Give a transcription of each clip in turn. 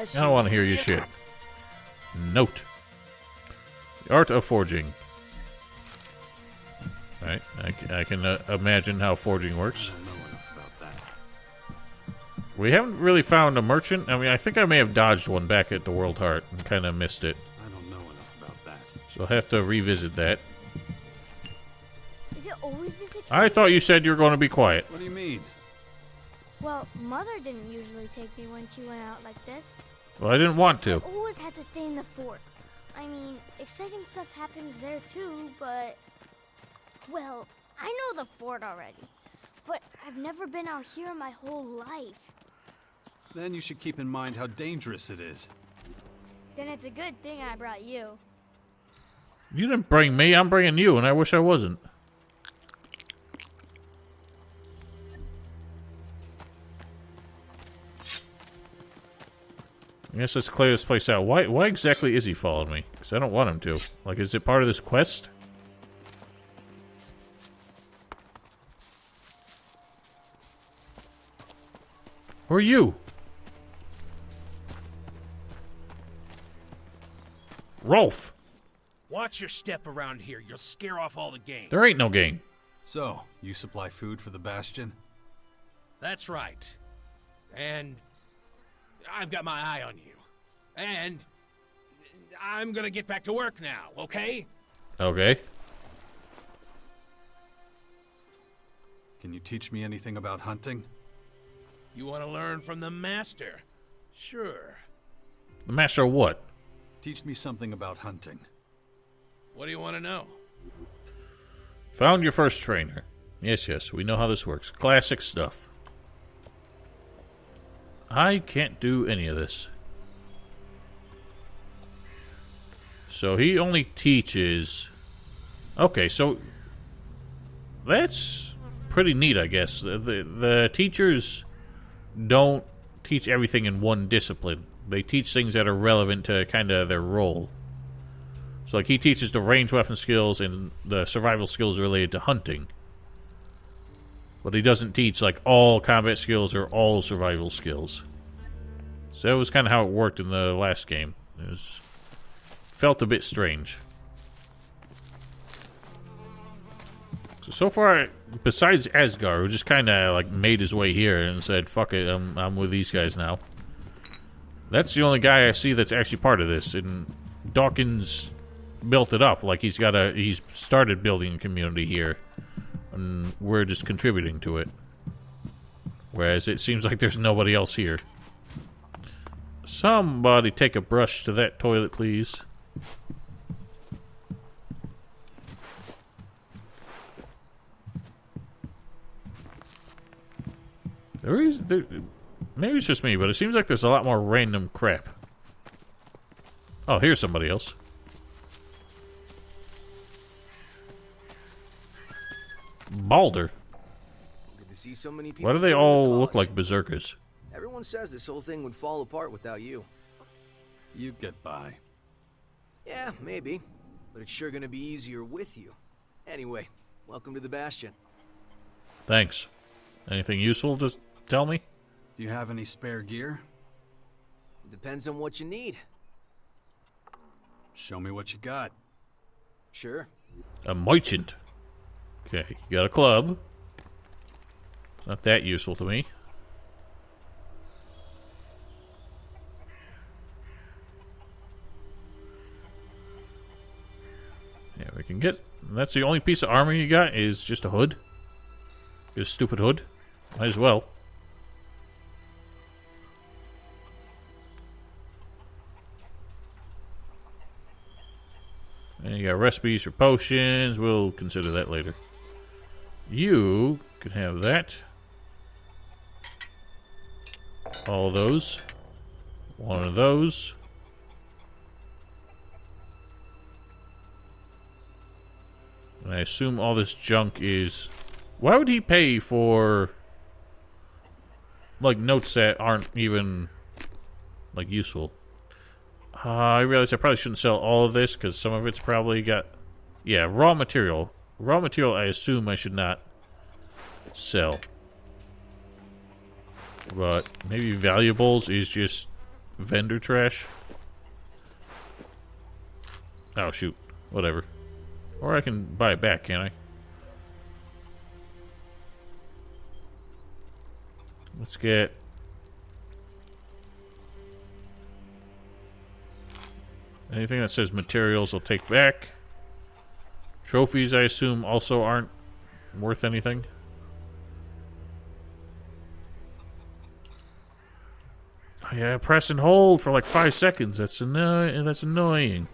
bless I don't want to hear your shit. Note. The art of forging. Alright, I can imagine how forging works. I don't know enough about that. We haven't really found a merchant. I mean, I think I may have dodged one back at the World Heart and kind of missed it. I don't know enough about that. So I'll have to revisit that. Is it always this exciting? I thought you said you were going to be quiet. What do you mean? Well, Mother didn't usually take me when she went out like this. Well, I didn't want to. I always had to stay in the fort. I mean, exciting stuff happens there too, but... Well, I know the fort already, but I've never been out here in my whole life. Then you should keep in mind how dangerous it is. Then it's a good thing I brought you. You didn't bring me, I'm bringing you, and I wish I wasn't. I guess let's clear this place out. Why exactly is he following me? Because I don't want him to. Like, is it part of this quest? Who are you? Rolf! Watch your step around here. You'll scare off all the game. There ain't no game. So, you supply food for the Bastion? That's right. And I've got my eye on you. And I'm gonna get back to work now, okay? Okay. Can you teach me anything about hunting? You want to learn from the master? Sure. The master of what? Teach me something about hunting. What do you want to know? Found your first trainer. Yes, we know how this works. Classic stuff. I can't do any of this. So he only teaches... Okay, so... That's pretty neat, I guess. The teachers don't teach everything in one discipline. They teach things that are relevant to kind of their role. So, like, he teaches the ranged weapon skills and the survival skills related to hunting. But he doesn't teach, like, all combat skills or all survival skills. So that was kind of how it worked in the last game. It was... felt a bit strange. So far, besides Asgard, who just kind of, like, made his way here and said, fuck it, I'm with these guys now. That's the only guy I see that's actually part of this. And Dawkins built it up. Like, he's started building a community here. And we're just contributing to it. Whereas it seems like there's nobody else here. Somebody take a brush to that toilet, please. Maybe it's just me, but it seems like there's a lot more random crap. Oh, here's somebody else. Balder. Good to see so many people. Why do they join all the look cause. like berserkers? Everyone says this whole thing would fall apart without you. You'd get by. Yeah, maybe. But it's sure gonna be easier with you. Anyway, welcome to the Bastion. Thanks. Anything useful to tell me? Do you have any spare gear? Depends on what you need. Show me what you got. Sure. A merchant. Okay, you got a club. It's not that useful to me. Yeah, we can get... That's the only piece of armor you got is just a hood? Get a stupid hood? Might as well. And you got recipes for potions. We'll consider that later. You can have that. All of those. One of those. And I assume all this junk is... Why would he pay for... like, notes that aren't even... like, useful? I realize I probably shouldn't sell all of this, because some of it's probably got... Yeah, raw material. Raw material I assume I should not sell. But maybe valuables is just vendor trash. Oh, shoot. Whatever. Or I can buy it back, can't I? Let's get... anything that says materials I'll take back. Trophies, I assume, also aren't worth anything. Oh, yeah, press and hold for like 5 seconds. That's annoying.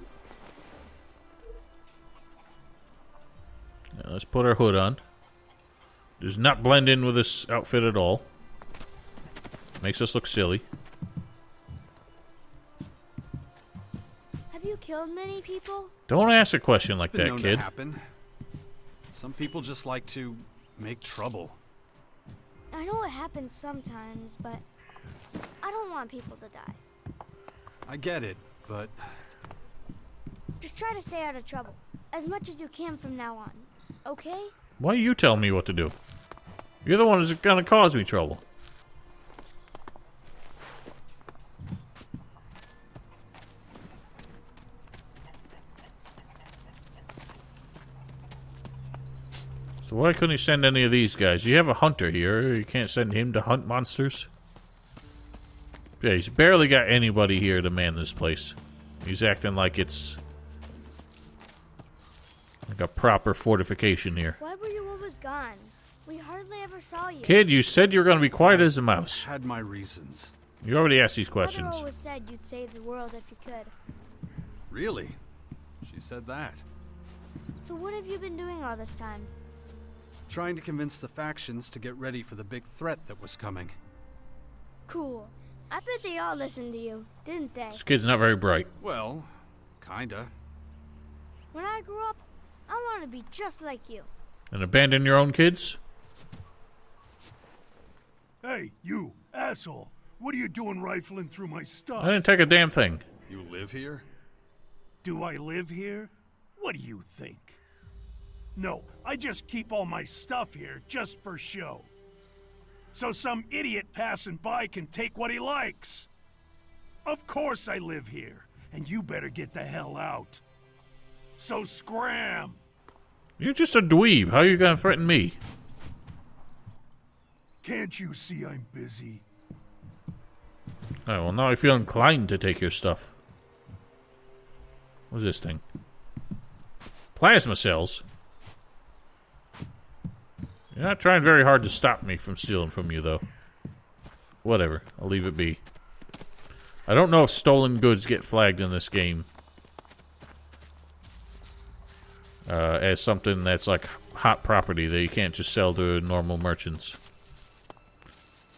Now, let's put our hood on. Does not blend in with this outfit at all. Makes us look silly. Have you killed many people? Don't ask a question like It's been that, known kid. to happen. Some people just like to make trouble. I know it happens sometimes, but I don't want people to die. I get it, but Just try to stay out of trouble. As much as you can from now on. Okay? Why are you telling me what to do? You're the one who's gonna cause me trouble. So why couldn't he send any of these guys? You have a hunter here. You can't send him to hunt monsters. Yeah, he's barely got anybody here to man this place. He's acting like it's like a proper fortification here. Why were you always gone? We hardly ever saw you. Kid, you said you were going to be quiet as a mouse. had my reasons. You already asked these Mother questions. always said you'd save the world if you could. Really? She said that. So what have you been doing all this time? Trying to convince the factions to get ready for the big threat that was coming. Cool. I bet they all listened to you, didn't they? This kid's not very bright. Well, kinda. When I grow up, I want to be just like you. And abandon your own kids? Hey, you, asshole. What are you doing rifling through my stuff? I didn't take a damn thing. You live here? Do I live here? What do you think? No, I just keep all my stuff here just for show. So some idiot passing by can take what he likes. Of course I live here, and you better get the hell out. So scram! You're just a dweeb. How are you going to threaten me? Can't you see I'm busy? Alright, well now I feel inclined to take your stuff. What's this thing? Plasma cells? You're not trying very hard to stop me from stealing from you, though. Whatever. I'll leave it be. I don't know if stolen goods get flagged in this game. As something that's like hot property that you can't just sell to normal merchants.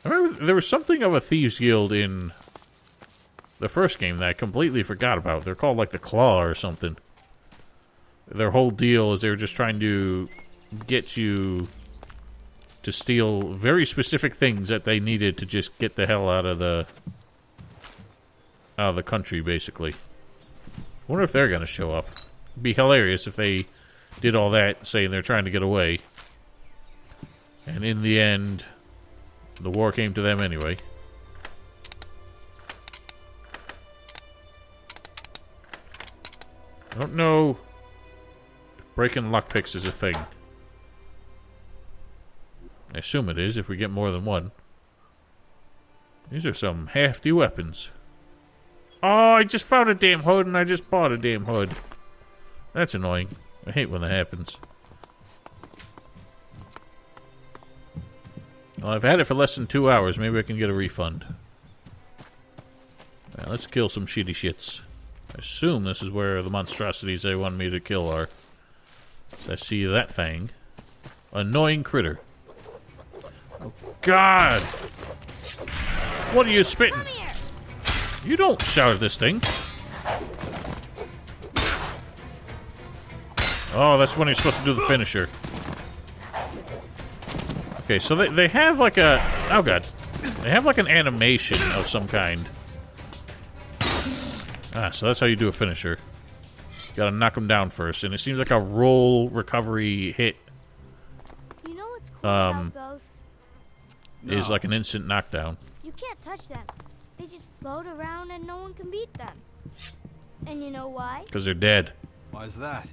I remember there was something of a thieves guild in the first game that I completely forgot about. They're called like the Claw or something. Their whole deal is they were just trying to get you to steal very specific things that they needed to just get the hell out of the country, basically. Wonder if they're gonna show up. It'd be hilarious if they did all that saying they're trying to get away, and in the end the war came to them anyway. I don't know if breaking lockpicks is a thing. I assume it is if we get more than one. These are some hefty weapons. Oh, I just found a damn hood and I just bought a damn hood. That's annoying. I hate when that happens. Well, I've had it for less than 2 hours. Maybe I can get a refund. Now, let's kill some shitty shits. I assume this is where the monstrosities they want me to kill are. So I see that thing. Annoying critter. Oh, God! What are you spitting? Come here! You don't shout at this thing. Oh, that's when you're supposed to do the finisher. Okay, so they have like a... Oh, God. They have like an animation of some kind. Ah, so that's how you do a finisher. You gotta knock them down first, and it seems like a roll recovery hit You know what's cool about ghosts? is No. like an instant knockdown. You can't touch them. they just float around and no one can beat them. And you know why? Because they're dead. Why is that?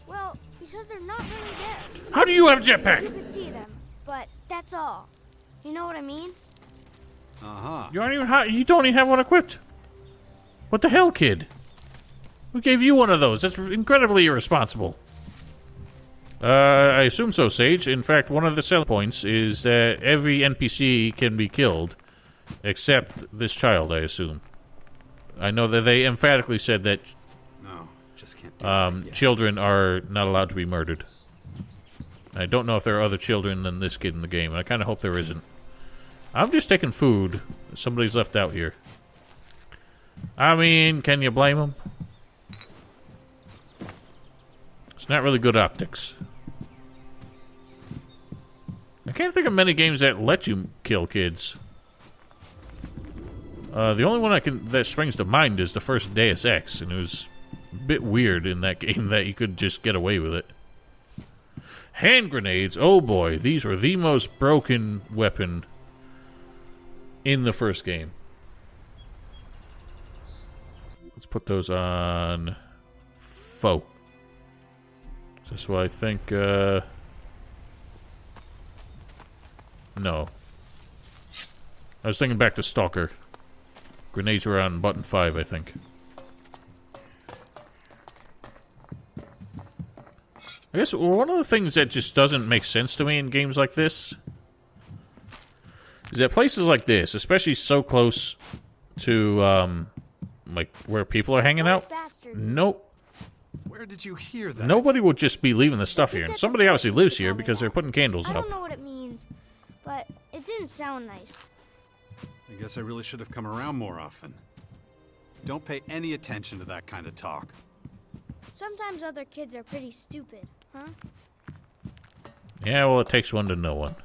Well, because they're not really there. How do you have a You jetpack? could see them, but that's all. You know what I mean? Uh-huh. You don't even have one equipped. What the hell, kid? Who gave you one of those? That's incredibly irresponsible. I assume so, Sage. In fact, one of the selling points is that every NPC can be killed, except this child, I assume. I know that they emphatically said that No, just can't do that yet. children are not allowed to be murdered. I don't know if there are other children than this kid in the game, and I kind of hope there isn't. I'm just taking food somebody's left out here. I mean, can you blame them? It's not really good optics. I can't think of many games that let you kill kids. The only one that springs to mind is the first Deus Ex, and it was a bit weird in that game that you could just get away with it. Hand grenades, oh boy, these were the most broken weapon in the first game. Let's put those on foe. That's what I think, no. I was thinking back to Stalker. Grenades were on button 5, I think. I guess one of the things that just doesn't make sense to me in games like this is that places like this, especially so close to, like, where people are hanging out, Bastion. nope. Where did you hear that? Nobody would just be leaving the stuff here. And somebody obviously lives here because they're putting candles I up. don't know what it means, but it didn't sound nice. I guess I really should have come around more often. Don't pay any attention to that kind of talk. Sometimes other kids are pretty stupid, huh? Yeah, well, it takes one to know one.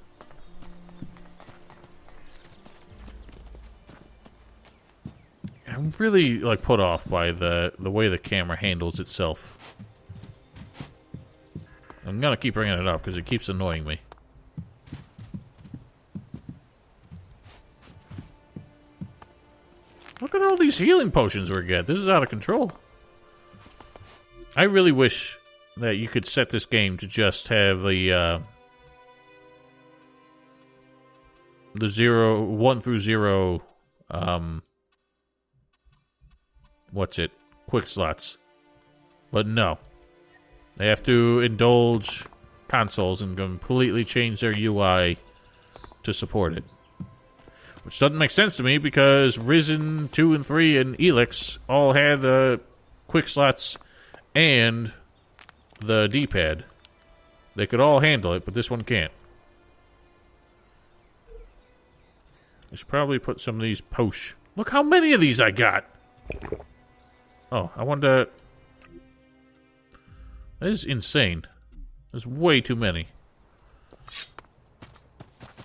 I'm really, like, put off by the way the camera handles itself. I'm gonna keep bringing it up because it keeps annoying me. Look at all these healing potions we get. This is out of control. I really wish that you could set this game to just have the 1 through 0, quick slots. But no. They have to indulge consoles and completely change their UI to support it. Which doesn't make sense to me because Risen 2 and 3 and ELEX all had the quick slots and the D-pad. They could all handle it, but this one can't. I should probably put some of these posh. Look how many of these I got! Oh, I wanted to... That is insane. There's way too many.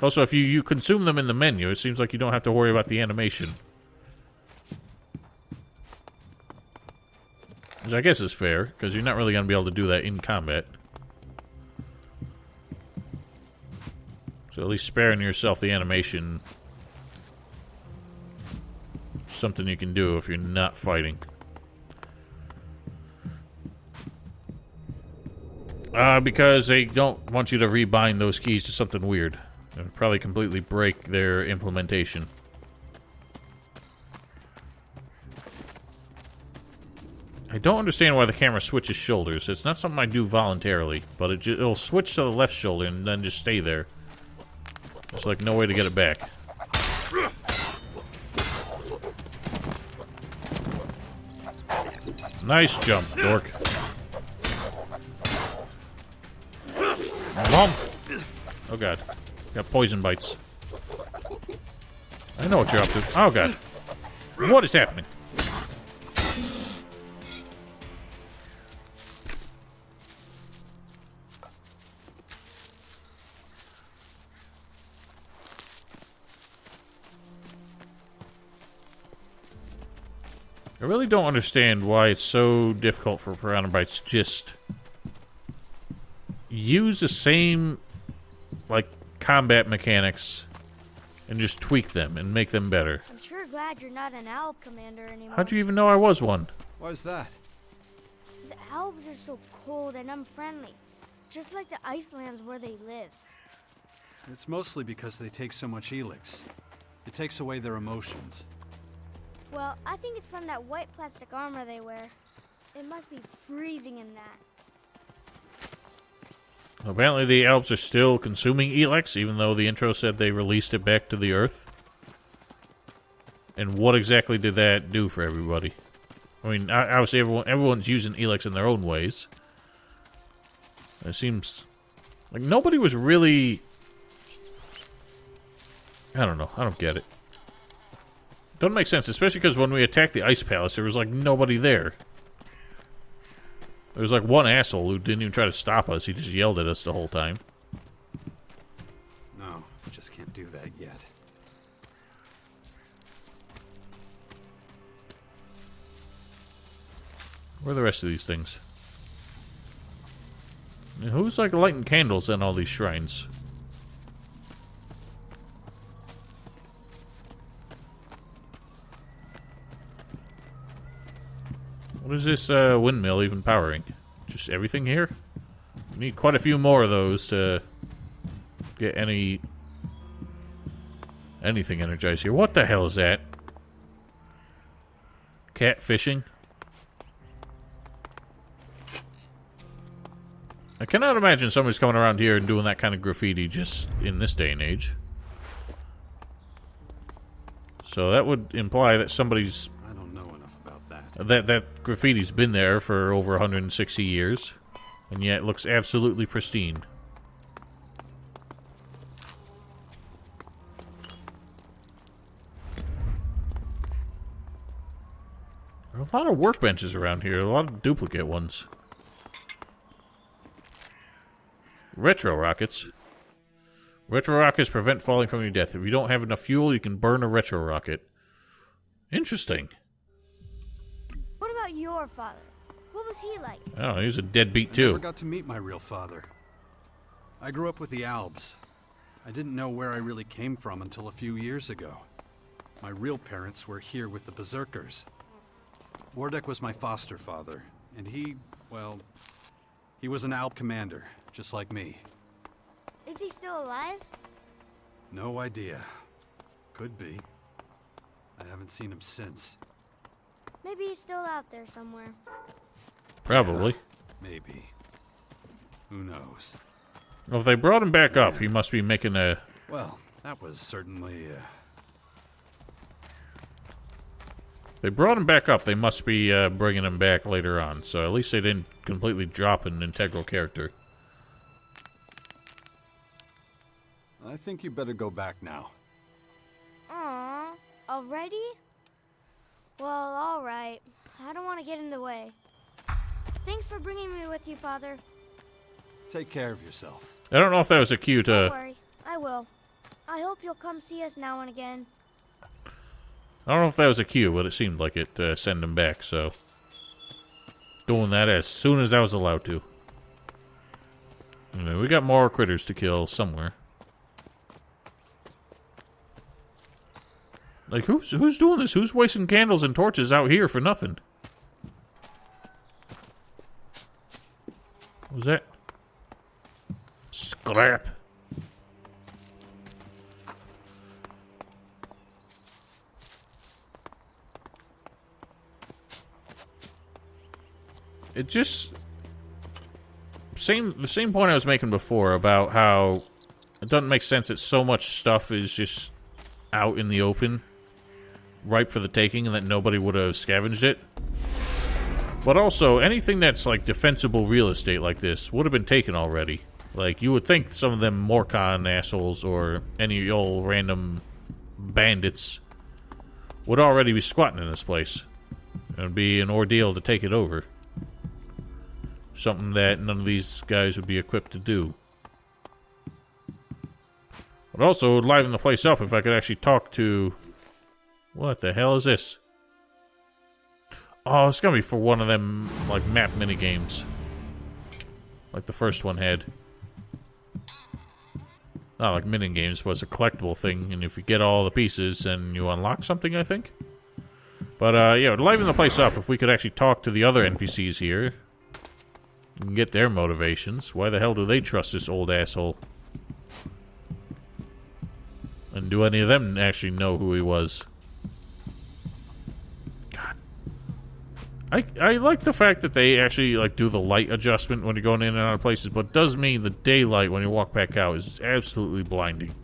Also, if you consume them in the menu, it seems like you don't have to worry about the animation. Which I guess is fair, because you're not really going to be able to do that in combat. So at least sparing yourself the animation. Something you can do if you're not fighting. Because they don't want you to rebind those keys to something weird. It would probably completely break their implementation. I don't understand why the camera switches shoulders. It's not something I do voluntarily, but it'll switch to the left shoulder and then just stay there. There's like no way to get it back. Nice jump, dork. Oh god. Got poison bites. I know what you're up to. Oh god. What is happening? I really don't understand why it's so difficult for Piranha Bytes to just use the same, like, combat mechanics and just tweak them and make them better. I'm sure glad you're not an Alb commander anymore. How'd you even know I was one? Why's that? The Albs are so cold and unfriendly, just like the Icelands where they live. It's mostly because they take so much ELEX. It takes away their emotions. Well, I think it's from that white plastic armor they wear. It must be freezing in that. Apparently the elves are still consuming ELEX, even though the intro said they released it back to the Earth. And what exactly did that do for everybody? I mean, obviously everyone's using ELEX in their own ways. It seems like nobody was really... I don't know. I don't get it. Doesn't make sense, especially because when we attacked the Ice Palace, there was like nobody there. There was like one asshole who didn't even try to stop us. He just yelled at us the whole time. No, I just can't do that yet. Where are the rest of these things? And who's like lighting candles in all these shrines? What is this windmill even powering? Just everything here? We need quite a few more of those to get anything energized here. What the hell is that? Cat fishing? I cannot imagine somebody's coming around here and doing that kind of graffiti just in this day and age. So that would imply that somebody's... I don't know enough about that. That graffiti's been there for over 160 years, and yet it looks absolutely pristine. There are a lot of workbenches around here, a lot of duplicate ones. Retro rockets. Retro rockets prevent falling from your death. If you don't have enough fuel, you can burn a retro rocket. Interesting. What about your father? What was he like? I don't know, he was a deadbeat I too. never got to meet my real father. I grew up with the Albs. I didn't know where I really came from until a few years ago. My real parents were here with the Berserkers. Wardek was my foster father, and he was an Alb commander, just like me. Is he still alive? No idea. Could be. I haven't seen him since. Maybe he's still out there somewhere. Probably. Maybe. Who knows? Well, if they brought him back up, he must be making a... Well, that was certainly, They brought him back up, they must be bringing him back later on. So at least they didn't completely drop an integral character. I think you better go back now. Aww, already? Well, alright. I don't want to get in the way. Thanks for bringing me with you, Father. Take care of yourself. I don't know if that was a cue Don't to... worry, I will. I hope you'll come see us now and again. I don't know if that was a cue, but it seemed like it to send him back, so... Doing that as soon as I was allowed to. Anyway, we got more critters to kill somewhere. Like, who's doing this? Who's wasting candles and torches out here for nothing? What was that? Scrap. It just... the same point I was making before about how it doesn't make sense that so much stuff is just out in the open, ripe for the taking, and that nobody would have scavenged it. But also, anything that's like defensible real estate like this would have been taken already. Like, you would think some of them Morcon assholes or any old random bandits would already be squatting in this place. It would be an ordeal to take it over. Something that none of these guys would be equipped to do. But also, it would liven the place up if I could actually talk to... What the hell is this? Oh, it's gonna be for one of them, like, map minigames. Like the first one had. not like mini games, but it's a collectible thing. And if you get all the pieces, then you unlock something, I think. But yeah, to liven the place up, if we could actually talk to the other NPCs here and get their motivations. Why the hell do they trust this old asshole? And do any of them actually know who he was? God. I like the fact that they actually like do the light adjustment when you're going in and out of places, but it does mean the daylight when you walk back out is absolutely blinding.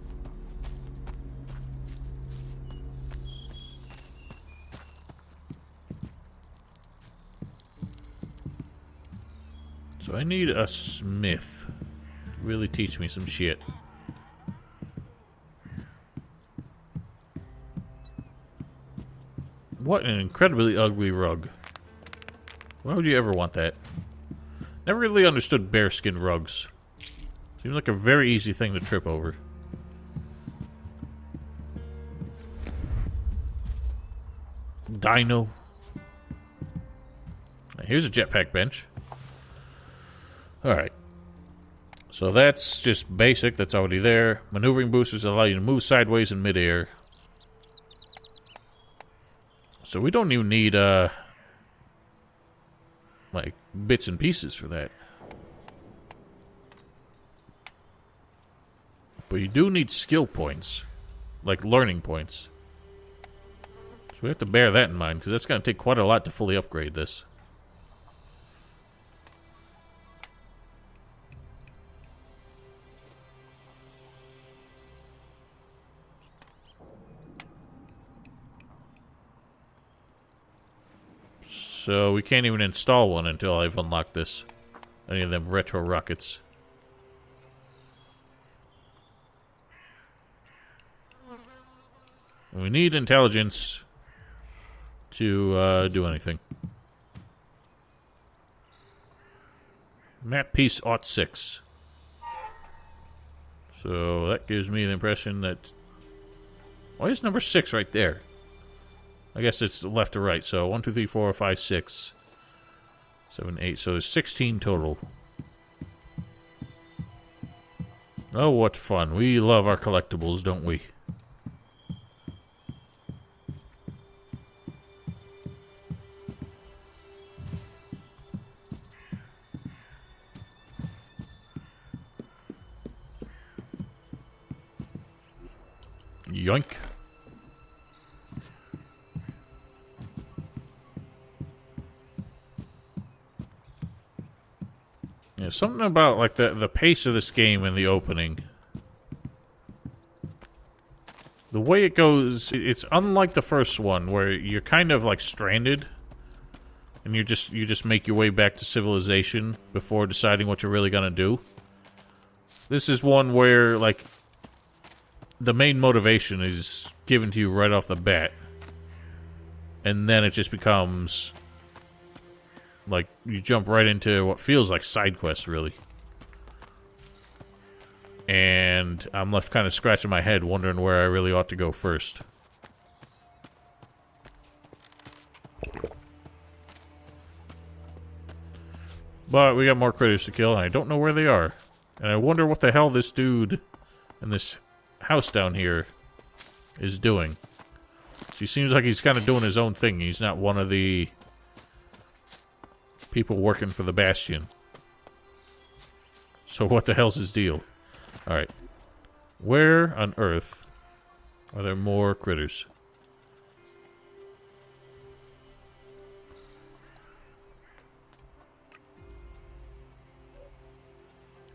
So I need a smith to really teach me some shit. What an incredibly ugly rug. Why would you ever want that? Never really understood bearskin rugs. Seems like a very easy thing to trip over. Dino. Here's a jetpack bench. Alright. So that's just basic, that's already there. Maneuvering boosters allow you to move sideways in midair. So we don't even need, like, bits and pieces for that. But you do need skill points. Like, learning points. So we have to bear that in mind, because that's going to take quite a lot to fully upgrade this. So we can't even install one until I've unlocked this. Any of them retro rockets. We need intelligence to do anything. Map piece aught 6. So that gives me the impression that... Why is number 6 right there? I guess it's left to right, so 1, 2, 3, 4, 5, 6, 7, 8. So there's 16 total. Oh, what fun. We love our collectibles, don't we? Yoink. Yeah, something about like the pace of this game in the opening. The way it goes, it's unlike the first one where you're kind of like stranded and you just make your way back to civilization before deciding what you're really gonna do. This is one where like the main motivation is given to you right off the bat. And then it just becomes like, you jump right into what feels like side quests, really. And I'm left kind of scratching my head, wondering where I really ought to go first. But we got more critters to kill, and I don't know where they are. And I wonder what the hell this dude in this house down here is doing. He seems like he's kind of doing his own thing. He's not one of the people working for the Bastion. So what the hell's his deal? Alright. Where on earth are there more critters?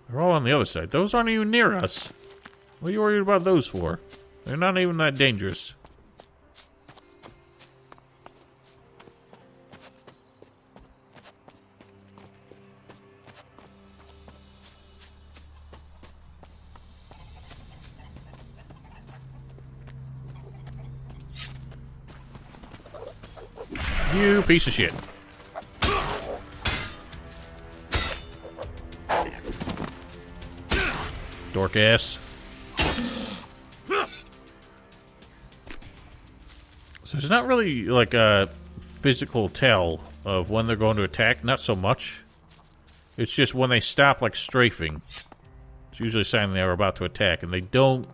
They're all on the other side. Those aren't even near us. What are you worried about those for? They're not even that dangerous. You piece of shit. Dork ass. So there's not really like a physical tell of when they're going to attack. Not so much. It's just when they stop like strafing. It's usually a sign they're about to attack, and they don't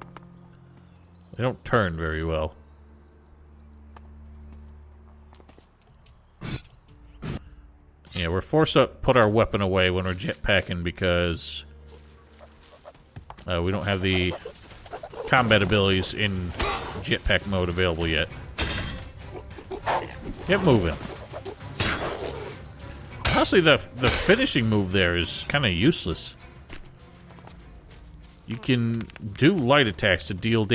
turn very well. Yeah, we're forced to put our weapon away when we're jetpacking because we don't have the combat abilities in jetpack mode available yet. Get moving. Honestly, the finishing move there is kind of useless. You can do light attacks to deal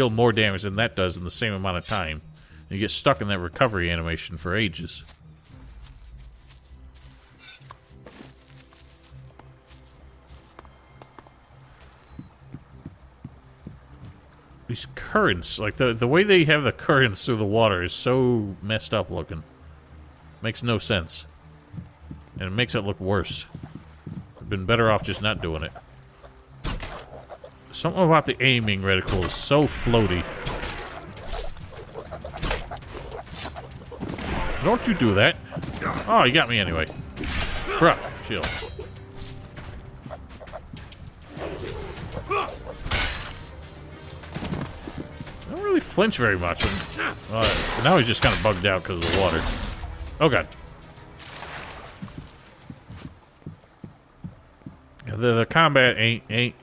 more damage than that does in the same amount of time. You get stuck in that recovery animation for ages. These currents, like the way they have the currents through the water is so messed up looking. Makes no sense. And it makes it look worse. I've been better off just not doing it. Something about the aiming reticle is so floaty. Don't you do that. Oh, you got me anyway. Bruh, chill. I don't really flinch very much. Now he's just kind of bugged out because of the water. Oh god. The combat ain't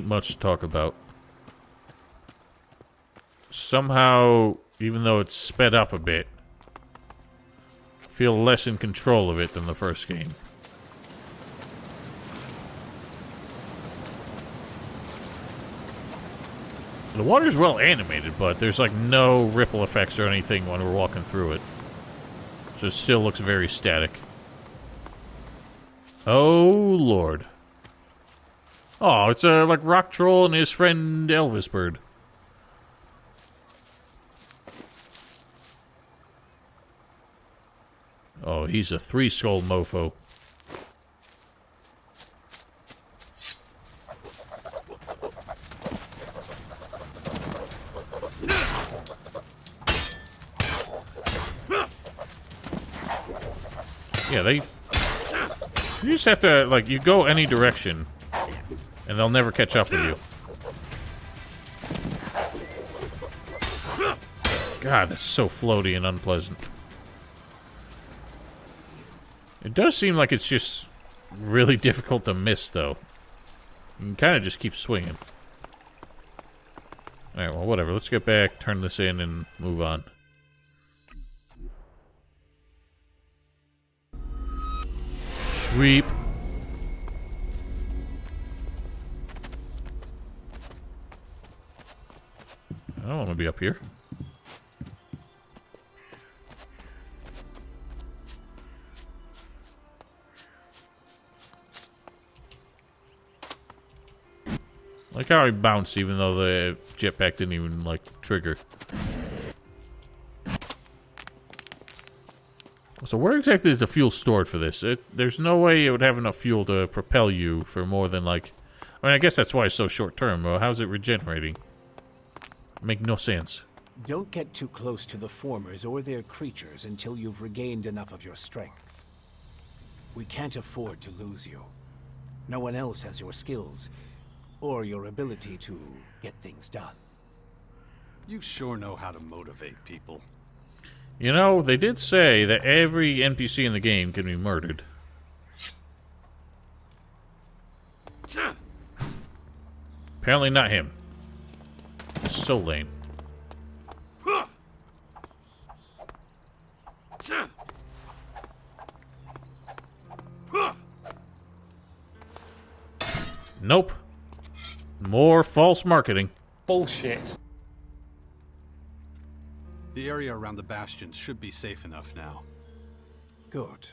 much to talk about. Somehow, even though it's sped up a bit, I feel less in control of it than the first game. The water's well animated, but there's like no ripple effects or anything when we're walking through it. So it still looks very static. Oh, Lord. Oh, it's like Rock Troll and his friend Elvis Bird. Oh, he's a 3-skull mofo. Yeah, you just have to, like, you go any direction, and they'll never catch up with you. God, that's so floaty and unpleasant. It does seem like it's just really difficult to miss, though. You can kind of just keep swinging. Alright, well, whatever. Let's get back, turn this in, and move on. Sweep. I don't want to be up here. Like how I bounced even though the jetpack didn't even, like, trigger. So where exactly is the fuel stored for this? There's no way it would have enough fuel to propel you for more than, like... I mean, I guess that's why it's so short-term. Well, how's it regenerating? Make no sense. Don't get too close to the formers or their creatures until you've regained enough of your strength. We can't afford to lose you. No one else has your skills, or your ability to get things done. You sure know how to motivate people. You know, they did say that every NPC in the game can be murdered. Apparently not him. It's so lame. Nope. More false marketing. Bullshit. The area around the Bastion should be safe enough now. Good.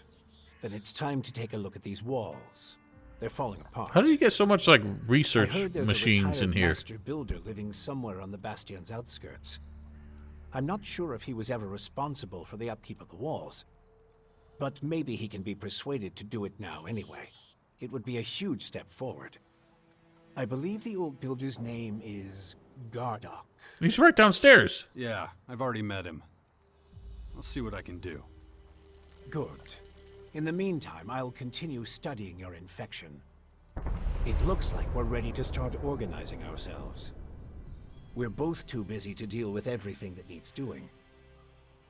Then it's time to take a look at these walls. They're falling apart. How do you get so much, like, I research heard there's machines a in retired here? master builder living somewhere on the Bastion's outskirts. I'm not sure if he was ever responsible for the upkeep of the walls, but maybe he can be persuaded to do it now anyway. It would be a huge step forward. I believe the old builder's name is Gardock. He's right downstairs. Yeah, I've already met him. I'll see what I can do. Good. In the meantime, I'll continue studying your infection. It looks like we're ready to start organizing ourselves. We're both too busy to deal with everything that needs doing.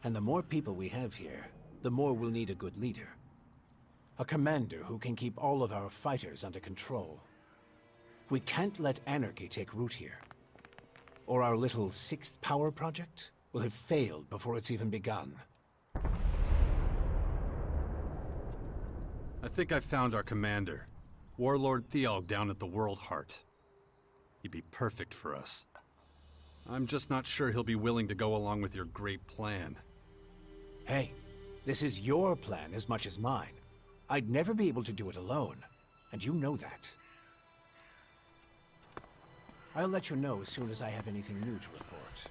And the more people we have here, the more we'll need a good leader. A commander who can keep all of our fighters under control. We can't let anarchy take root here, or our little sixth power project will have failed before it's even begun. I think I found our commander, Warlord Theog down at the World Heart. He'd be perfect for us. I'm just not sure he'll be willing to go along with your great plan. Hey, this is your plan as much as mine. I'd never be able to do it alone, and you know that. I'll let you know as soon as I have anything new to report.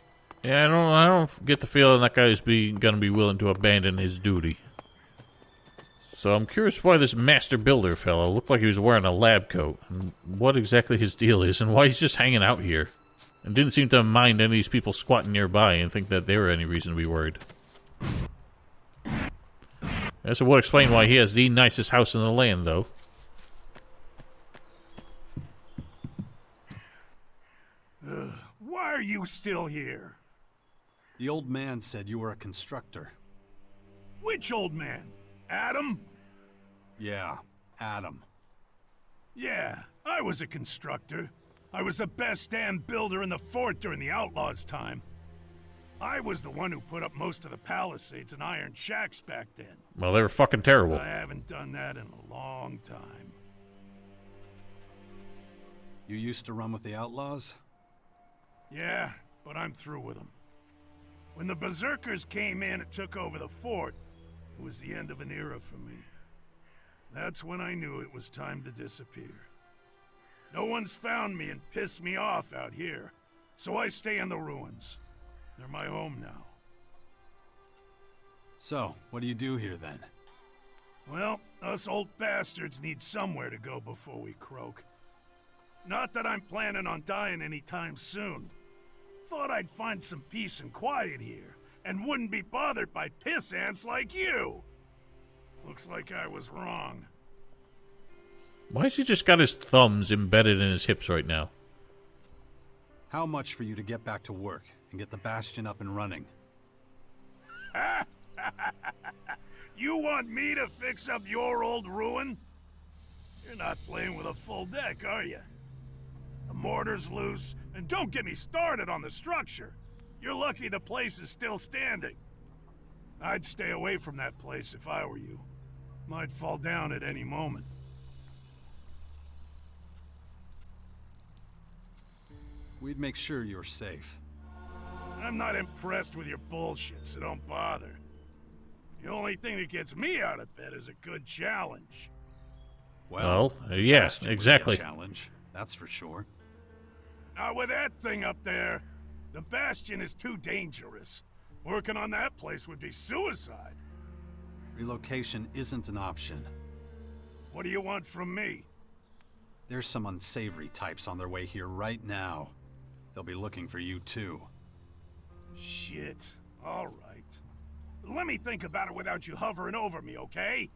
Yeah, I don't get the feeling that guy's gonna be willing to abandon his duty. So I'm curious why this master builder fellow looked like he was wearing a lab coat, and what exactly his deal is, and why he's just hanging out here. And didn't seem to mind any of these people squatting nearby and think that they were any reason to be worried. This would explain why he has the nicest house in the land, though. Why are you still here? The old man said you were a constructor. Which old man? Adam? Yeah, Adam. Yeah, I was a constructor. I was the best damn builder in the fort during the Outlaws' time. I was the one who put up most of the palisades and iron shacks back then. Well, they were fucking terrible. I haven't done that in a long time. You used to run with the Outlaws? Yeah, but I'm through with them. When the Berserkers came in and took over the fort, it was the end of an era for me. That's when I knew it was time to disappear. No one's found me and pissed me off out here, so I stay in the ruins. They're my home now. So, what do you do here then? Well, us old bastards need somewhere to go before we croak. Not that I'm planning on dying anytime soon. Thought I'd find some peace and quiet here, and wouldn't be bothered by piss ants like you. Looks like I was wrong. Why has he just got his thumbs embedded in his hips right now? How much for you to get back to work and get the Bastion up and running? You want me to fix up your old ruin? You're not playing with a full deck, are you? The mortar's loose, and don't get me started on the structure. You're lucky the place is still standing. I'd stay away from that place if I were you. Might fall down at any moment. We'd make sure you're safe. I'm not impressed with your bullshit, so don't bother. The only thing that gets me out of bed is a good challenge. Well, yeah, Bastion would be a exactly. challenge, that's for sure. Not with that thing up there. The Bastion is too dangerous. Working on that place would be suicide. Relocation isn't an option. What do you want from me? There's some unsavory types on their way here right now. They'll be looking for you too. Shit. All right. Let me think about it without you hovering over me, okay?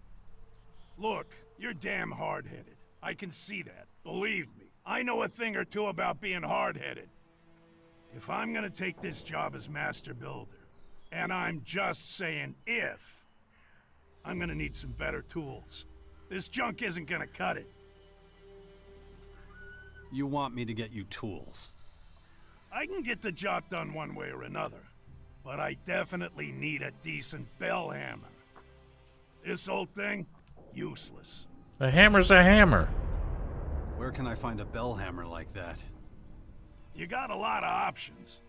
Look, you're damn hard-headed. I can see that. Believe me. I know a thing or two about being hard-headed. If I'm gonna take this job as Master Builder, and I'm just saying if, I'm gonna need some better tools. This junk isn't gonna cut it. You want me to get you tools? I can get the job done one way or another, but I definitely need a decent bell hammer. This old thing, useless. A hammer's a hammer. Where can I find a bell hammer like that? You got a lot of options.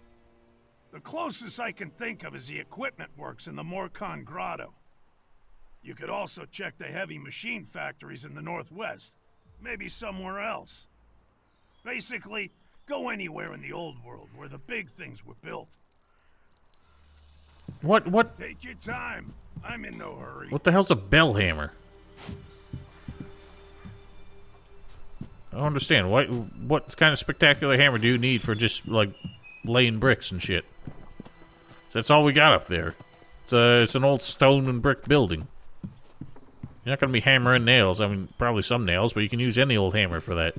The closest I can think of is the Equipment Works in the Morcon Grotto. You could also check the heavy machine factories in the Northwest. Maybe somewhere else. Basically, go anywhere in the old world where the big things were built. What Take your time. I'm in no hurry. the hell's a bell hammer? I don't understand. What kind of spectacular hammer do you need for just, like, laying bricks and shit? That's all we got up there. It's an old stone and brick building. You're not going to be hammering nails. I mean, probably some nails, but you can use any old hammer for that.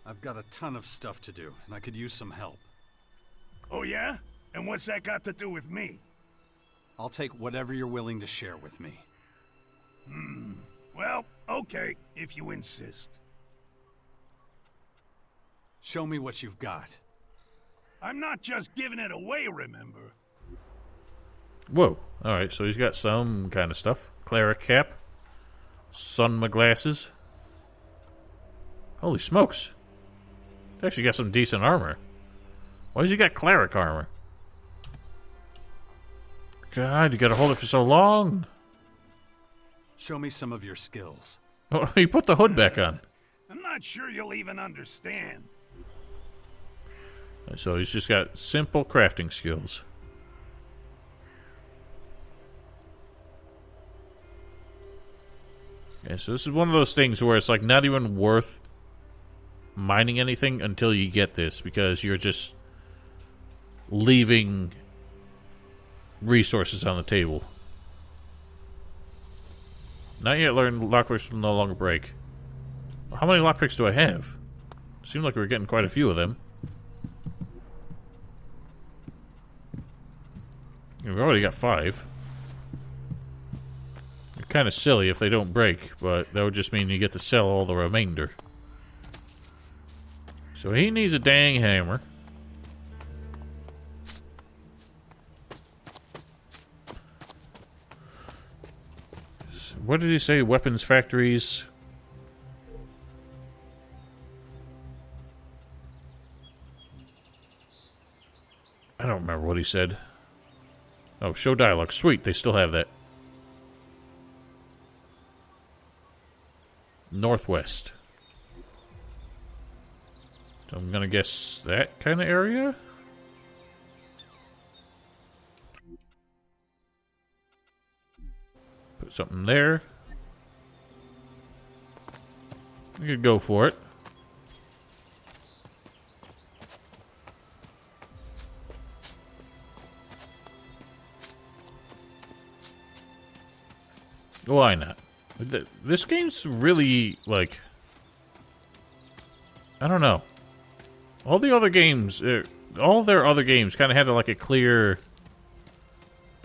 I've got a ton of stuff to do, and I could use some help. Oh, yeah? And what's that got to do with me? I'll take whatever you're willing to share with me. Well, okay, if you insist. Show me what you've got. I'm not just giving it away, remember? Whoa. Alright, so he's got some kind of stuff. Cleric cap. Sunma glasses. Holy smokes. He's actually got some decent armor. Why has he got cleric armor? God, you gotta hold it for so long. Show me some of your skills. Oh, he put the hood back on. I'm not sure you'll even understand. So he's just got simple crafting skills. Yeah, so this is one of those things where it's like not even worth mining anything until you get this, because you're just leaving resources on the table. Not yet learned lockpicks will no longer break. How many lockpicks do I have? Seemed like we were getting quite a few of them. We've already got 5. They're kind of silly if they don't break, but that would just mean you get to sell all the remainder. So he needs a dang hammer. So what did he say? Weapons factories. I don't remember what he said. Oh, show dialogue. Sweet, they still have that. Northwest. So I'm gonna guess that kind of area? Put something there. We could go for it. Why not? This game's really, like... I don't know. All the other games... all their other games kind of had, like, a clear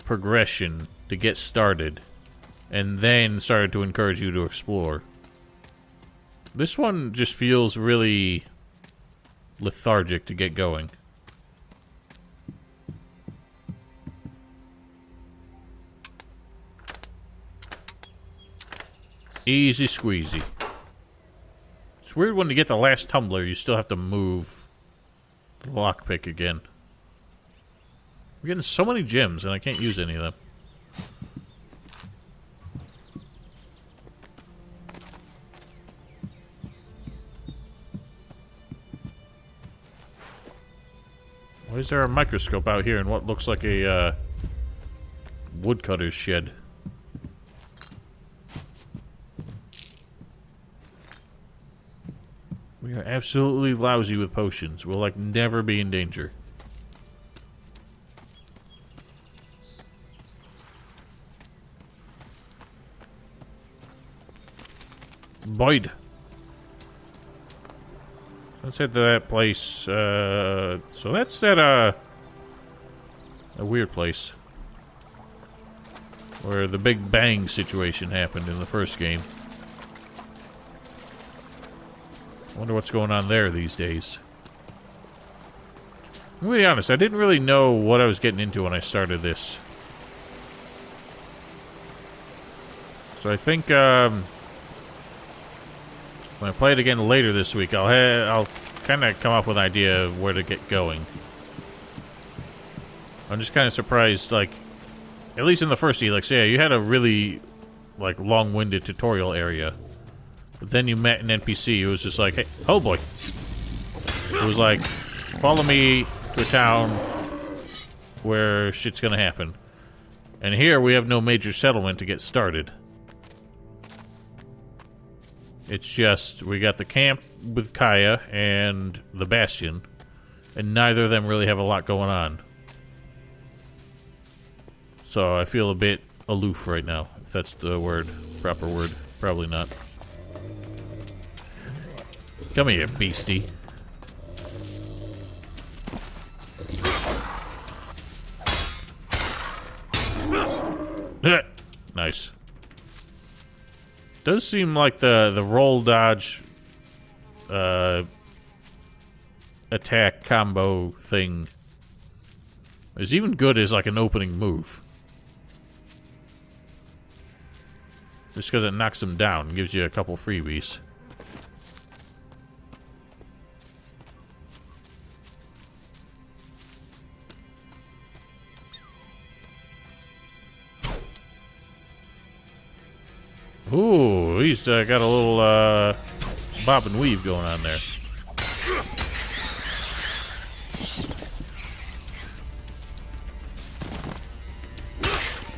progression to get started. And then started to encourage you to explore. This one just feels really lethargic to get going. Easy squeezy. It's weird when you get the last tumbler, you still have to move the lockpick again. I'm getting so many gems and I can't use any of them. Why is there a microscope out here in what looks like a woodcutter's shed? We are absolutely lousy with potions. We'll, like, never be in danger. Boyd. Let's head to that place. So that's that, a weird place. Where the Big Bang situation happened in the first game. Wonder what's going on there these days. I'm gonna be honest, I didn't really know what I was getting into when I started this. So I think when I play it again later this week, I'll kind of come up with an idea of where to get going. I'm just kind of surprised, like, at least in the first ELEX, yeah, you had a really, like, long-winded tutorial area. But then you met an NPC who was just like, hey, oh boy. It was like, follow me to a town where shit's gonna happen. And here we have no major settlement to get started. It's just, we got the camp with Kaya and the Bastion, and neither of them really have a lot going on. So I feel a bit aloof right now, if that's the word, proper word. Probably not. Come here, beastie. Nice. Does seem like the roll dodge attack combo thing is even good as like an opening move. Just because it knocks them down and gives you a couple freebies. Ooh, he's got a little bob and weave going on there.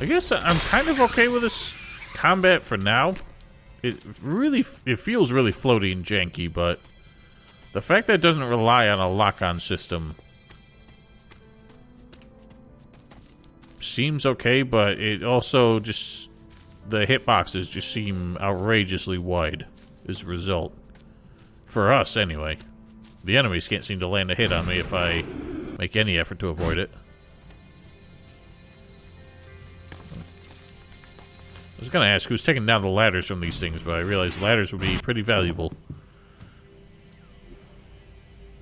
I guess I'm kind of okay with this combat for now. It feels really floaty and janky, but the fact that it doesn't rely on a lock-on system seems okay, but it also just... the hitboxes just seem outrageously wide as a result. For us, anyway. The enemies can't seem to land a hit on me if I make any effort to avoid it. I was gonna ask who's taking down the ladders from these things, but I realized ladders would be pretty valuable.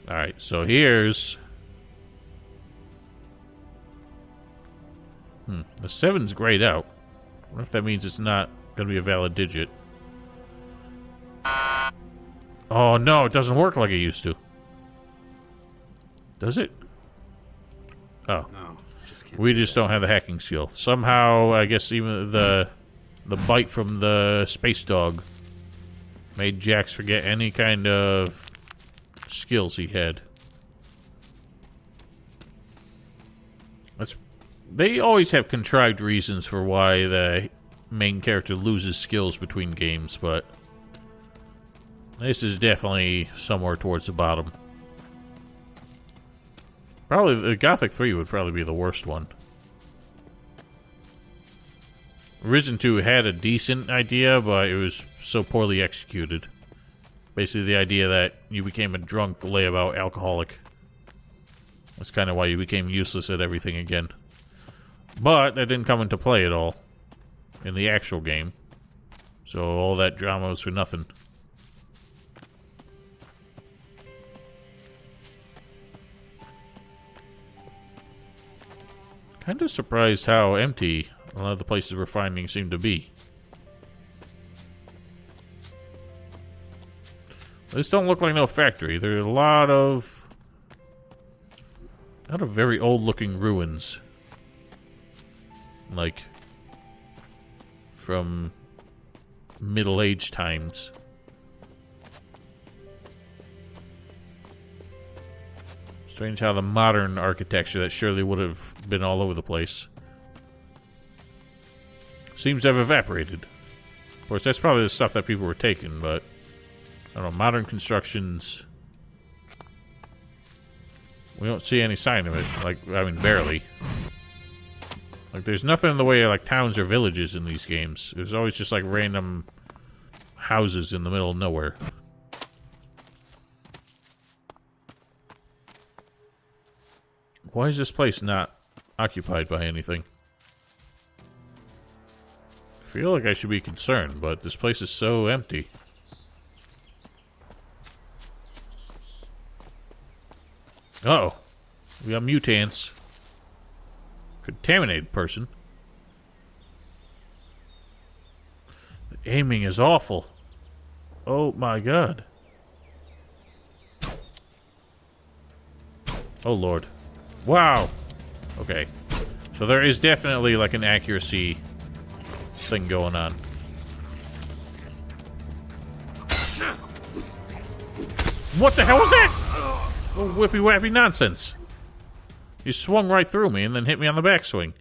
Alright, so here's... the 7's grayed out. I wonder if that means it's not going to be a valid digit. Oh no, it doesn't work like it used to. Does it? Oh. No, We just don't have the hacking skill. Somehow, I guess even the bite from the space dog made Jax forget any kind of skills he had. They always have contrived reasons for why the main character loses skills between games, but this is definitely somewhere towards the bottom. Probably the Gothic 3 would probably be the worst one. Risen 2 had a decent idea, but it was so poorly executed. Basically the idea that you became a drunk layabout alcoholic. That's kind of why you became useless at everything again. But that didn't come into play at all in the actual game. So all that drama was for nothing. Kind of surprised how empty a lot of the places we're finding seem to be. This don't look like no factory. There are a lot of very old looking ruins. Like from Middle Age times. Strange how the modern architecture that surely would have been all over the place seems to have evaporated. Of course, that's probably the stuff that people were taking, but I don't know, modern constructions, we don't see any sign of it. Like, I mean, barely. Like, there's nothing in the way of, like, towns or villages in these games. There's always just, like, random houses in the middle of nowhere. Why is this place not occupied by anything? I feel like I should be concerned, but this place is so empty. Uh-oh. We got mutants. Contaminated person. The aiming is awful. Oh my god. Oh lord. Wow. Okay. So there is definitely like an accuracy thing going on. What the hell was that? Oh, whippy wappy nonsense. He swung right through me and then hit me on the backswing.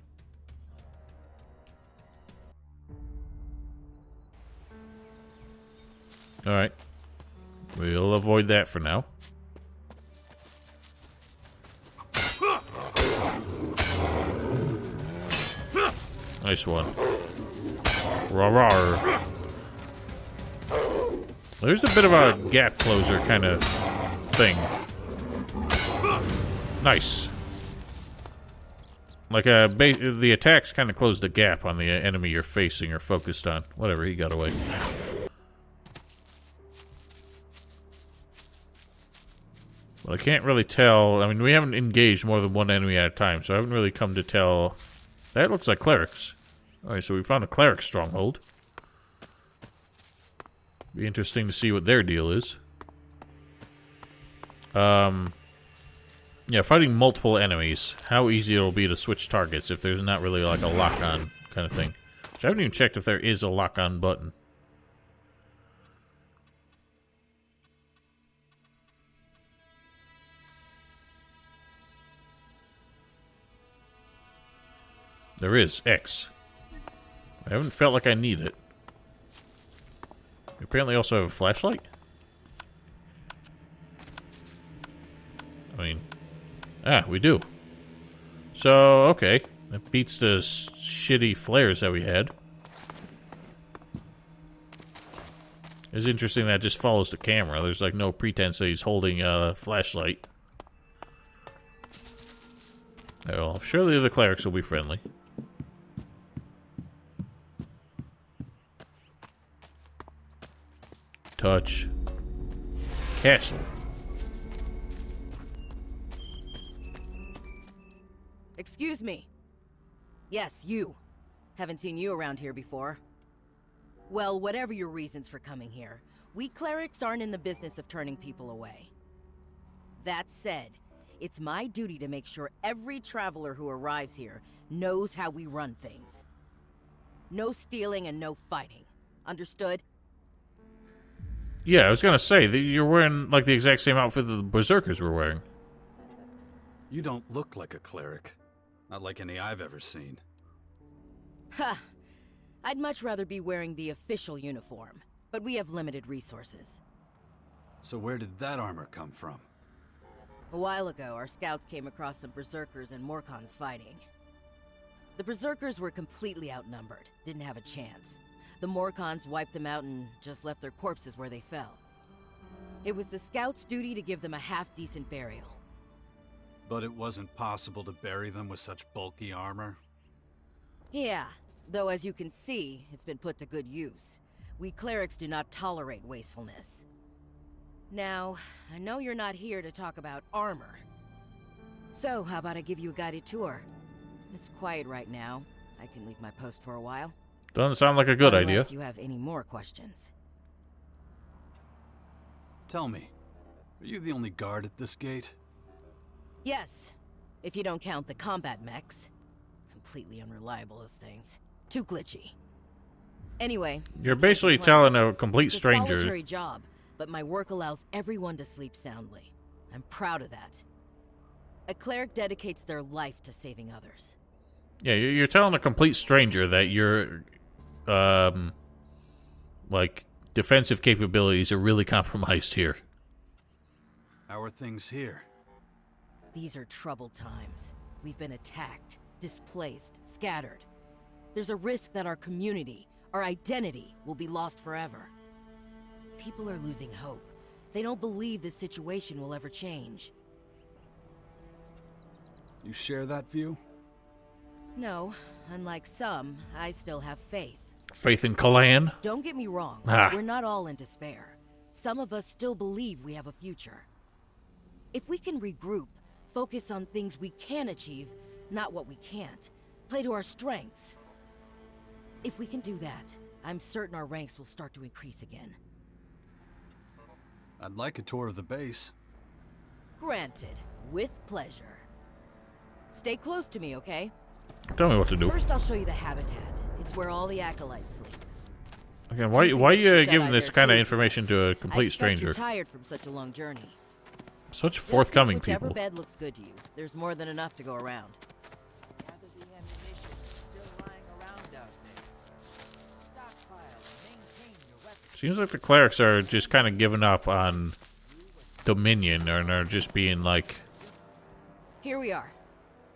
Alright. We'll avoid that for now. Nice one. Rawr. There's a bit of a gap closer kind of thing. Nice. Like the attacks kind of close the gap on the enemy you're facing or focused on. Whatever, he got away. Well, I can't really tell. I mean, we haven't engaged more than one enemy at a time, so I haven't really come to tell. That looks like clerics. Alright, so we found a cleric stronghold. Be interesting to see what their deal is. Yeah, fighting multiple enemies. How easy it'll be to switch targets if there's not really like a lock-on kind of thing. Which I haven't even checked if there is a lock-on button. There is X. I haven't felt like I need it. We apparently also have a flashlight. I mean, we do. So, okay. That beats the shitty flares that we had. It's interesting that it just follows the camera. There's like no pretense that he's holding a flashlight. Well, surely the clerics will be friendly. Touch. Castle. Excuse me. Yes, you. Haven't seen you around here before. Well, whatever your reasons for coming here, we clerics aren't in the business of turning people away. That said, it's my duty to make sure every traveler who arrives here knows how we run things. No stealing and no fighting. Understood? Yeah, I was gonna say, you're wearing like the exact same outfit that the Berserkers were wearing. You don't look like a cleric. Not like any I've ever seen. Ha! I'd much rather be wearing the official uniform, but we have limited resources. So where did that armor come from? A while ago, our scouts came across some Berserkers and Morkons fighting. The Berserkers were completely outnumbered, didn't have a chance. The Morkons wiped them out and just left their corpses where they fell. It was the scouts' duty to give them a half-decent burial. But it wasn't possible to bury them with such bulky armor? Yeah, though as you can see, it's been put to good use. We clerics do not tolerate wastefulness. Now, I know you're not here to talk about armor. So, how about I give you a guided tour? It's quiet right now. I can leave my post for a while. Doesn't sound like a good idea. Unless you have any more questions. Tell me, are you the only guard at this gate? Yes, if you don't count the combat mechs. Completely unreliable, those things. Too glitchy. Anyway, You're basically telling a complete it's a stranger. solitary job, but my work allows everyone to sleep soundly. I'm proud of that. A cleric dedicates their life to saving others. Yeah, you're telling a complete stranger that your, like, defensive capabilities are really compromised here. How are things here? These are troubled times. We've been attacked, displaced, scattered. There's a risk that our community, our identity, will be lost forever. People are losing hope. They don't believe this situation will ever change. You share that view? No, unlike some, I still have faith. Faith in Kalan? Don't get me wrong, we're not all in despair. Some of us still believe we have a future. If we can regroup, focus on things we can achieve, not what we can't, play to our strengths. If we can do that, I'm certain our ranks will start to increase again. I'd like a tour of the base. Granted, with pleasure. Stay close to me, okay? Tell me what to do. First, I'll show you the habitat. It's where all the acolytes sleep. Okay, why are you giving this kind of information to a complete stranger? You're tired from such a long journey. Such Just forthcoming pick whichever people. bed looks good to you. There's more than enough to go around. Gather the ammunition still lying around out there. Stockpile and maintain your weapons. Seems like the clerics are just kind of giving up on Dominion and are just being like, Here we are.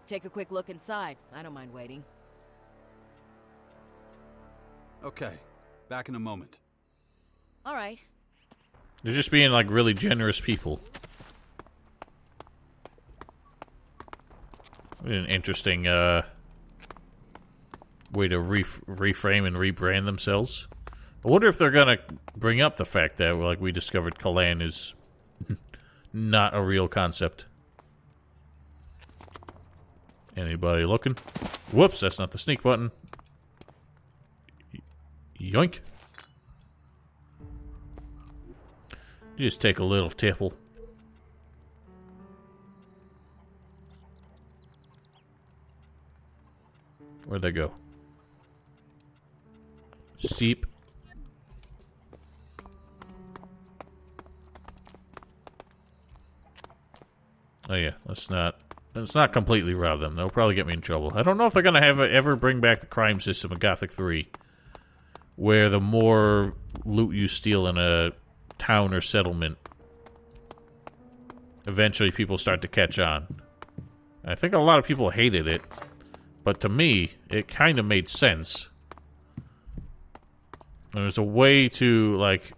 Take a quick look inside. I don't mind waiting. Okay, back in a moment. All right. They're just being, like, really generous people. An interesting, way to reframe and rebrand themselves. I wonder if they're gonna bring up the fact that, like, we discovered Kalan is not a real concept. Anybody looking? Whoops, that's not the sneak button. Yoink. Just take a little tipple. Where'd they go? Seep. Oh yeah, let's not completely rob them. They'll probably get me in trouble. I don't know if they're gonna ever bring back the crime system in Gothic 3, where the more loot you steal in a town or settlement, eventually people start to catch on. I think a lot of people hated it, but to me, it kind of made sense. There's a way to, like,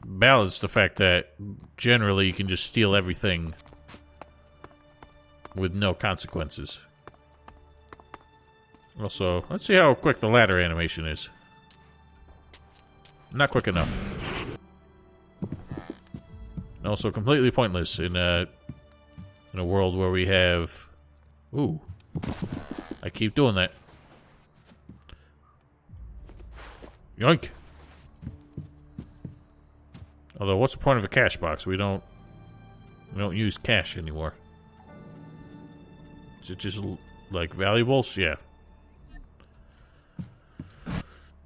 balance the fact that generally you can just steal everything with no consequences. Also, let's see how quick the ladder animation is. Not quick enough. Also, completely pointless in a world where we have... Ooh. I keep doing that. Yoink. Although, what's the point of a cash box? We don't use cash anymore. Is it just, like, valuables? Yeah.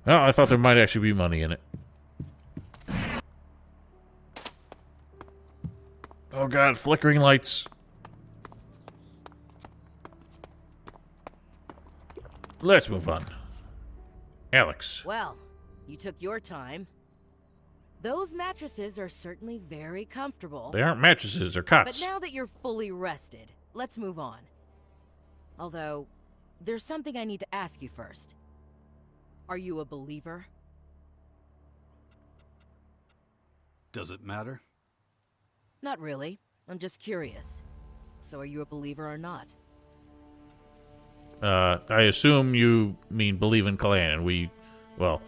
Well, I thought there might actually be money in it. Oh god, flickering lights. Let's move on. Alex. Well, you took your time. Those mattresses are certainly very comfortable. They aren't mattresses, they're cots. But now that you're fully rested, let's move on. Although, there's something I need to ask you first. Are you a believer? Does it matter? Not really. I'm just curious. So are you a believer or not? I assume you mean believe in Kalan. Well,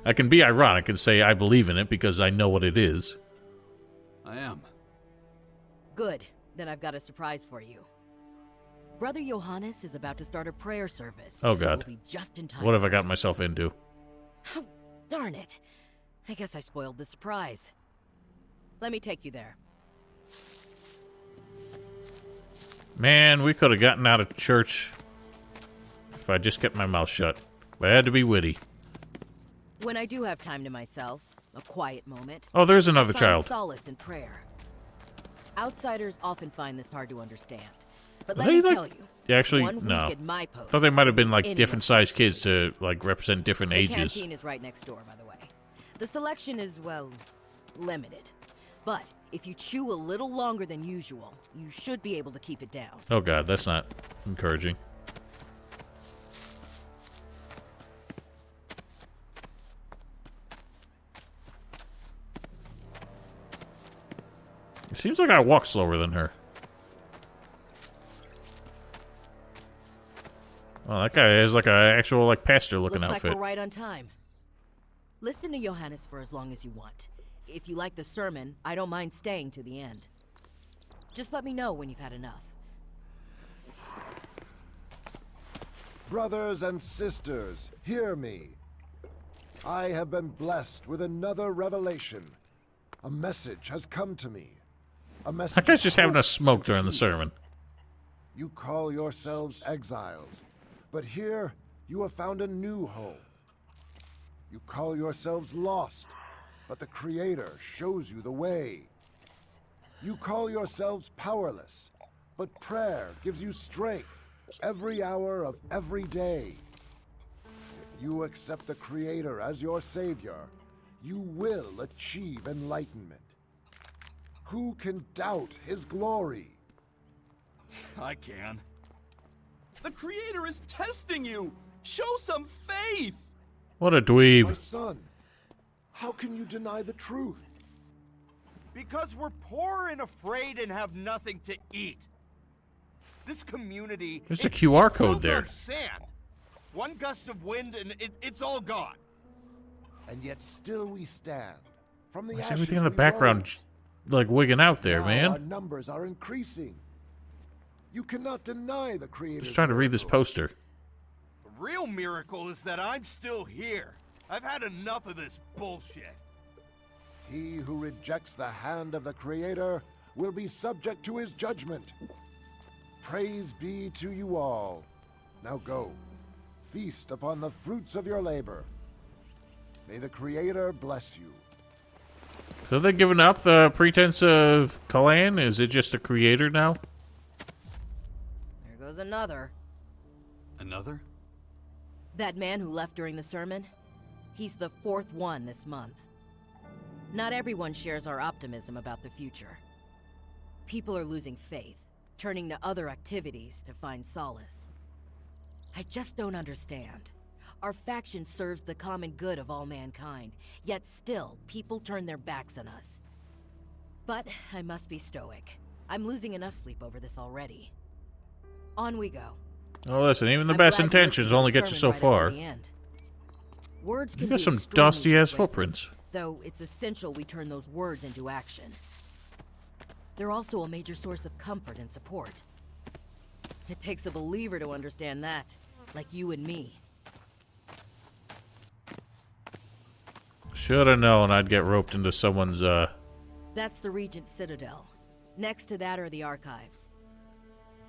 I can be ironic and say I believe in it because I know what it is. I am. Good. Then I've got a surprise for you. Brother Johannes is about to start a prayer service. Oh god. We'll be just in time. What have I got myself into? Oh, darn it. I guess I spoiled the surprise. Let me take you there. Man, we could have gotten out of church if I just kept my mouth shut. But I had to be witty. When I do have time to myself, a quiet moment. Oh, there's another I find child. Solace in prayer. Outsiders often find this hard to understand. But Are let me they, like- tell you, Yeah, actually, one no. week at my post, I thought they might have been like anyone- different sized kids to like represent different The ages. canteen is right next door, by the way. The selection is, well, limited. But if you chew a little longer than usual, you should be able to keep it down. Oh god, that's not encouraging. It seems like I walk slower than her. Well, that guy is like an actual like pastor looking Looks outfit. like we're right on time. Listen to Johannes for as long as you want. If you like the sermon, I don't mind staying to the end. Just let me know when you've had enough. Brothers and sisters, hear me. I have been blessed with another revelation. A message has come to me. A message. That guy's just of having a hope smoke and during the peace. sermon. You call yourselves exiles, but here you have found a new home. You call yourselves lost, but the Creator shows you the way. You call yourselves powerless, but prayer gives you strength every hour of every day. If you accept the Creator as your Savior, you will achieve enlightenment. Who can doubt His glory? I can. The Creator is testing you! Show some faith! What a My dweeb. son, how can you deny the truth? Because we're poor and afraid and have nothing to eat. This community... There's a QR code built there. on sand. One gust of wind and it's all gone. And yet still we stand. From the Why's ashes everything in the we background rose. like wigging out there, Now man? our numbers are increasing. You cannot deny the Creator's Just trying to read this miracle. poster. The real miracle is that I'm still here. I've had enough of this bullshit. He who rejects the hand of the Creator will be subject to his judgment. Praise be to you all. Now go, feast upon the fruits of your labor. May the Creator bless you. So they're giving up the pretense of clan? Is it just a creator now? There goes another. Another? That man who left during the sermon, he's the 4th one this month. Not everyone shares our optimism about the future. People are losing faith, turning to other activities to find solace. I just don't understand. Our faction serves the common good of all mankind, yet still, people turn their backs on us. But I must be stoic. I'm losing enough sleep over this already. On we go. Oh, listen, even the I'm best glad you intentions listened to only the get you so sermon right up far. to the end. Words You can got be some extremely dusty-ass persuasive, footprints. though it's essential we turn those words into action. They're also a major source of comfort and support. It takes a believer to understand that, like you and me. Should have known I'd get roped into someone's, That's the Regent's Citadel. Next to that are the archives.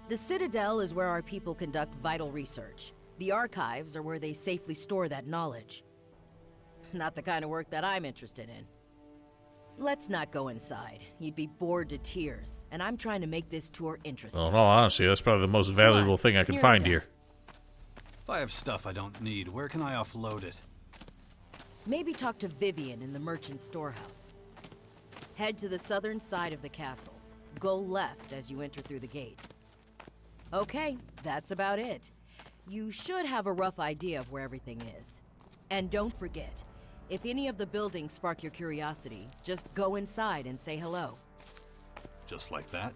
The Citadel is where our people conduct vital research. The archives are where they safely store that knowledge. Not the kind of work that I'm interested in. Let's not go inside. You'd be bored to tears, and I'm trying to make this tour interesting. well, in all honesty, that's probably the most valuable thing I can Here I find go. here. If I have stuff I don't need, where can I offload it? Maybe talk to Vivian in the merchant storehouse. Head to the southern side of the castle. Go left as you enter through the gate. Okay, that's about it. You should have a rough idea of where everything is. And don't forget, if any of the buildings spark your curiosity, just go inside and say hello. Just like that?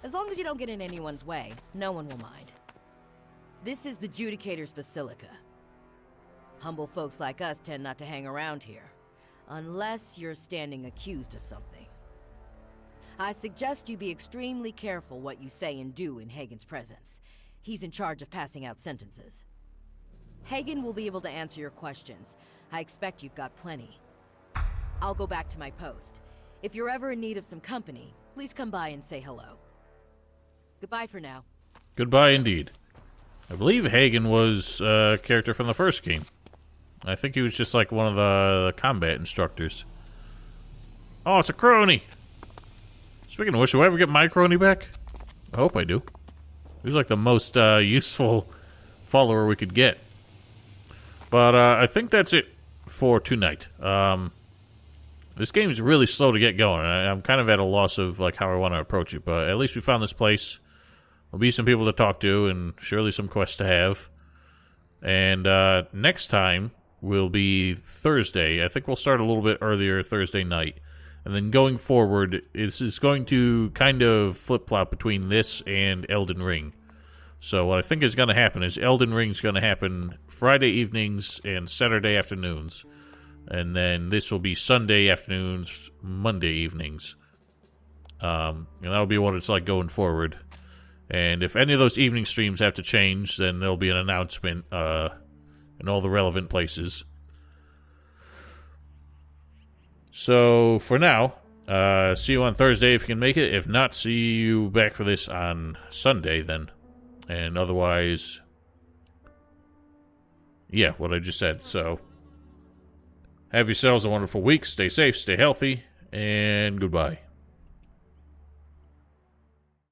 As long as you don't get in anyone's way, no one will mind. This is the Judicator's Basilica. Humble folks like us tend not to hang around here, unless you're standing accused of something. I suggest you be extremely careful what you say and do in Hagen's presence. He's in charge of passing out sentences. Hagen will be able to answer your questions. I expect you've got plenty. I'll go back to my post. If you're ever in need of some company, please come by and say hello. Goodbye for now. Goodbye indeed. I believe Hagen was a character from the first game. I think he was just like one of the combat instructors. Oh, it's a crony! Speaking of which, do I ever get my crony back? I hope I do. He was like the most useful follower we could get. But I think that's it for tonight. This game is really slow to get going. I'm kind of at a loss of like how I want to approach it. But at least we found this place. There'll be some people to talk to and surely some quests to have. And next time will be Thursday. I think we'll start a little bit earlier Thursday night. And then going forward, it's going to kind of flip-flop between this and Elden Ring. So what I think is going to happen is Elden Ring's going to happen Friday evenings and Saturday afternoons. And then this will be Sunday afternoons, Monday evenings. And that'll be what it's like going forward. And if any of those evening streams have to change, then there'll be an announcement in all the relevant places. So, for now, see you on Thursday if you can make it. If not, see you back for this on Sunday then. And otherwise, yeah, what I just said. So, have yourselves a wonderful week. Stay safe, stay healthy, and goodbye.